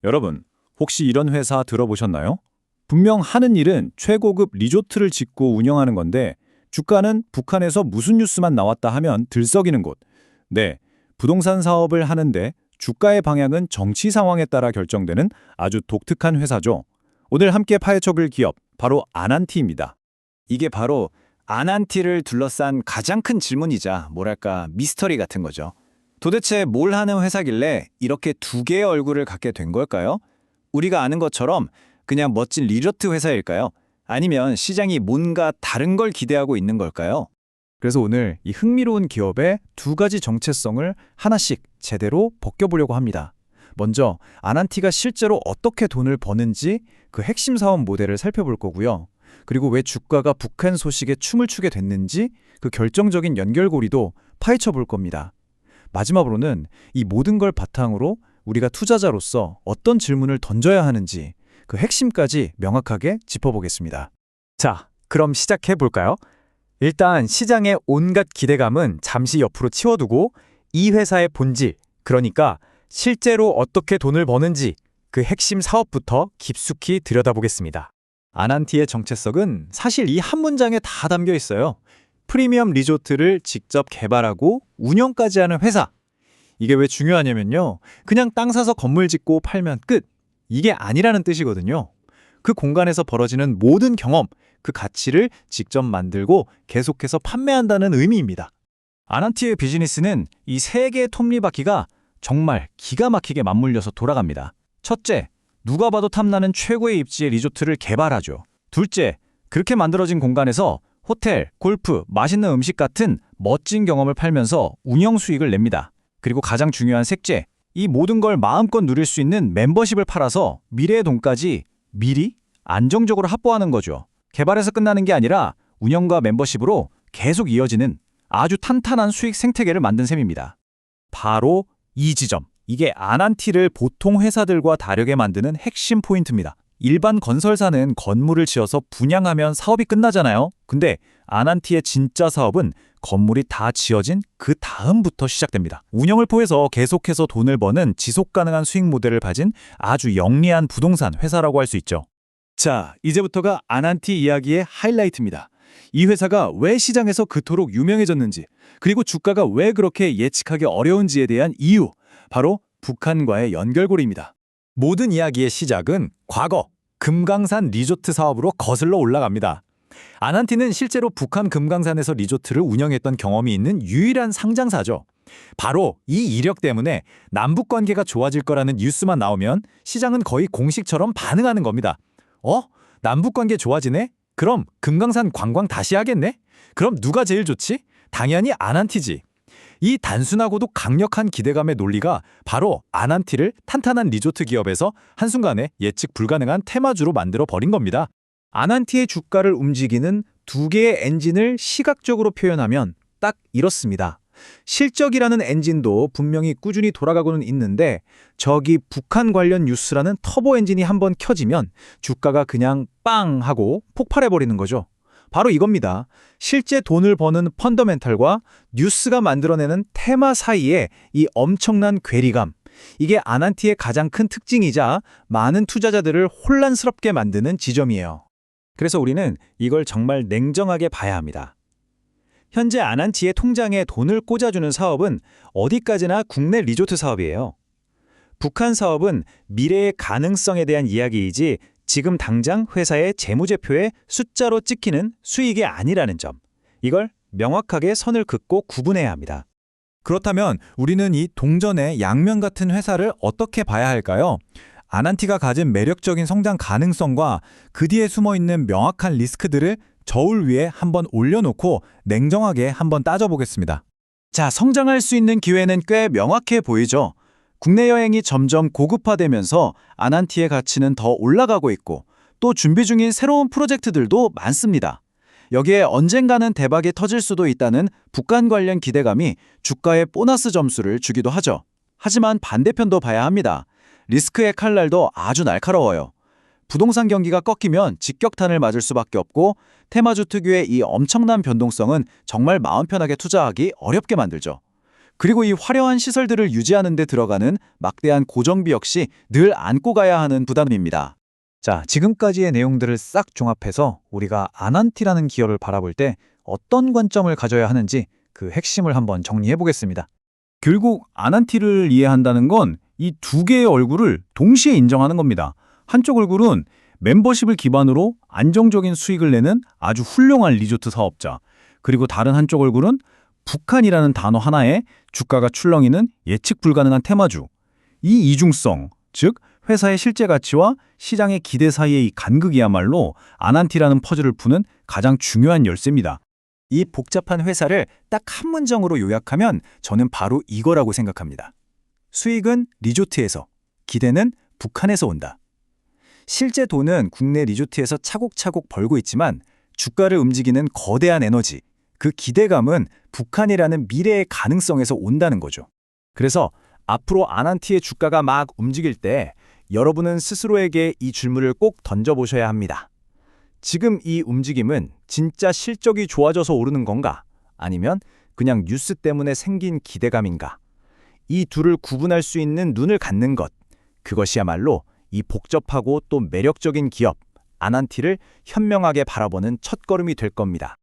여러분, 혹시 이런 회사 들어보셨나요? 분명 하는 일은 최고급 리조트를 짓고 운영하는 건데 주가는 북한에서 무슨 뉴스만 나왔다 하면 들썩이는 곳. 네, 부동산 사업을 하는데 주가의 방향은 정치 상황에 따라 결정되는 아주 독특한 회사죠. 오늘 함께 파헤쳐볼 기업, 바로 아난티입니다. 이게 바로 아난티를 둘러싼 가장 큰 질문이자 뭐랄까 미스터리 같은 거죠. 도대체 뭘 하는 회사길래 이렇게 두 개의 얼굴을 갖게 된 걸까요? 우리가 아는 것처럼 그냥 멋진 리조트 회사일까요? 아니면 시장이 뭔가 다른 걸 기대하고 있는 걸까요? 그래서 오늘 이 흥미로운 기업의 두 가지 정체성을 하나씩 제대로 벗겨보려고 합니다. 먼저 아난티가 실제로 어떻게 돈을 버는지 그 핵심 사업 모델을 살펴볼 거고요. 그리고 왜 주가가 북한 소식에 춤을 추게 됐는지 그 결정적인 연결고리도 파헤쳐 볼 겁니다. 마지막으로는 이 모든 걸 바탕으로 우리가 투자자로서 어떤 질문을 던져야 하는지 그 핵심까지 명확하게 짚어보겠습니다. 자, 그럼 시작해 볼까요? 일단 시장의 온갖 기대감은 잠시 옆으로 치워두고 이 회사의 본질, 그러니까 실제로 어떻게 돈을 버는지 그 핵심 사업부터 깊숙이 들여다보겠습니다. 아난티의 정체성은 사실 이 한 문장에 다 담겨 있어요. 프리미엄 리조트를 직접 개발하고 운영까지 하는 회사. 이게 왜 중요하냐면요. 그냥 땅 사서 건물 짓고 팔면 끝. 이게 아니라는 뜻이거든요. 그 공간에서 벌어지는 모든 경험, 그 가치를 직접 만들고 계속해서 판매한다는 의미입니다. 아난티의 비즈니스는 이 세 개의 톱니바퀴가 정말 기가 막히게 맞물려서 돌아갑니다. 첫째, 누가 봐도 탐나는 최고의 입지의 리조트를 개발하죠. 둘째, 그렇게 만들어진 공간에서 호텔, 골프, 맛있는 음식 같은 멋진 경험을 팔면서 운영 수익을 냅니다. 그리고 가장 중요한 셋째, 이 모든 걸 마음껏 누릴 수 있는 멤버십을 팔아서 미래의 돈까지 미리 안정적으로 확보하는 거죠. 개발에서 끝나는 게 아니라 운영과 멤버십으로 계속 이어지는 아주 탄탄한 수익 생태계를 만든 셈입니다. 바로 이 지점. 이게 아난티를 보통 회사들과 다르게 만드는 핵심 포인트입니다. 일반 건설사는 건물을 지어서 분양하면 사업이 끝나잖아요. 근데 아난티의 진짜 사업은 건물이 다 지어진 그 다음부터 시작됩니다. 운영을 포해서 계속해서 돈을 버는 지속 가능한 수익 모델을 가진 아주 영리한 부동산 회사라고 할 수 있죠. 자, 이제부터가 아난티 이야기의 하이라이트입니다. 이 회사가 왜 시장에서 그토록 유명해졌는지, 그리고 주가가 왜 그렇게 예측하기 어려운지에 대한 이유, 바로 북한과의 연결고리입니다. 모든 이야기의 시작은 과거 금강산 리조트 사업으로 거슬러 올라갑니다. 아난티는 실제로 북한 금강산에서 리조트를 운영했던 경험이 있는 유일한 상장사죠. 바로 이 이력 때문에 남북 관계가 좋아질 거라는 뉴스만 나오면 시장은 거의 공식처럼 반응하는 겁니다. 남북 관계 좋아지네? 그럼 금강산 관광 다시 하겠네? 그럼 누가 제일 좋지? 당연히 아난티지. 이 단순하고도 강력한 기대감의 논리가 바로 아난티를 탄탄한 리조트 기업에서 한순간에 예측 불가능한 테마주로 만들어 버린 겁니다. 아난티의 주가를 움직이는 두 개의 엔진을 시각적으로 표현하면 딱 이렇습니다. 실적이라는 엔진도 분명히 꾸준히 돌아가고는 있는데 저기 북한 관련 뉴스라는 터보 엔진이 한번 켜지면 주가가 그냥 빵 하고 폭발해버리는 거죠. 바로 이겁니다. 실제 돈을 버는 펀더멘탈과 뉴스가 만들어내는 테마 사이에 이 엄청난 괴리감. 이게 아난티의 가장 큰 특징이자 많은 투자자들을 혼란스럽게 만드는 지점이에요. 그래서 우리는 이걸 정말 냉정하게 봐야 합니다. 현재 아난티의 통장에 돈을 꽂아주는 사업은 어디까지나 국내 리조트 사업이에요. 북한 사업은 미래의 가능성에 대한 이야기이지 지금 당장 회사의 재무제표에 숫자로 찍히는 수익이 아니라는 점. 이걸 명확하게 선을 긋고 구분해야 합니다. 그렇다면 우리는 이 동전의 양면 같은 회사를 어떻게 봐야 할까요? 아난티가 가진 매력적인 성장 가능성과 그 뒤에 숨어있는 명확한 리스크들을 저울 위에 한번 올려놓고 냉정하게 한번 따져보겠습니다. 자, 성장할 수 있는 기회는 꽤 명확해 보이죠? 국내 여행이 점점 고급화되면서 아난티의 가치는 더 올라가고 있고 또 준비 중인 새로운 프로젝트들도 많습니다. 여기에 언젠가는 대박이 터질 수도 있다는 북한 관련 기대감이 주가에 보너스 점수를 주기도 하죠. 하지만 반대편도 봐야 합니다. 리스크의 칼날도 아주 날카로워요. 부동산 경기가 꺾이면 직격탄을 맞을 수밖에 없고 테마주 특유의 이 엄청난 변동성은 정말 마음 편하게 투자하기 어렵게 만들죠. 그리고 이 화려한 시설들을 유지하는 데 들어가는 막대한 고정비 역시 늘 안고 가야 하는 부담입니다. 자, 지금까지의 내용들을 싹 종합해서 우리가 아난티라는 기업을 바라볼 때 어떤 관점을 가져야 하는지 그 핵심을 한번 정리해 보겠습니다. 결국 아난티를 이해한다는 건 이 두 개의 얼굴을 동시에 인정하는 겁니다. 한쪽 얼굴은 멤버십을 기반으로 안정적인 수익을 내는 아주 훌륭한 리조트 사업자, 그리고 다른 한쪽 얼굴은 북한이라는 단어 하나에 주가가 출렁이는 예측 불가능한 테마주. 이 이중성, 즉 회사의 실제 가치와 시장의 기대 사이의 이 간극이야말로 아난티라는 퍼즐을 푸는 가장 중요한 열쇠입니다. 이 복잡한 회사를 딱 한 문장으로 요약하면 저는 바로 이거라고 생각합니다. 수익은 리조트에서, 기대는 북한에서 온다. 실제 돈은 국내 리조트에서 차곡차곡 벌고 있지만 주가를 움직이는 거대한 에너지, 그 기대감은 북한이라는 미래의 가능성에서 온다는 거죠. 그래서 앞으로 아난티의 주가가 막 움직일 때 여러분은 스스로에게 이 질문을 꼭 던져보셔야 합니다. 지금 이 움직임은 진짜 실적이 좋아져서 오르는 건가? 아니면 그냥 뉴스 때문에 생긴 기대감인가? 이 둘을 구분할 수 있는 눈을 갖는 것, 그것이야말로 이 복잡하고 또 매력적인 기업, 아난티를 현명하게 바라보는 첫걸음이 될 겁니다.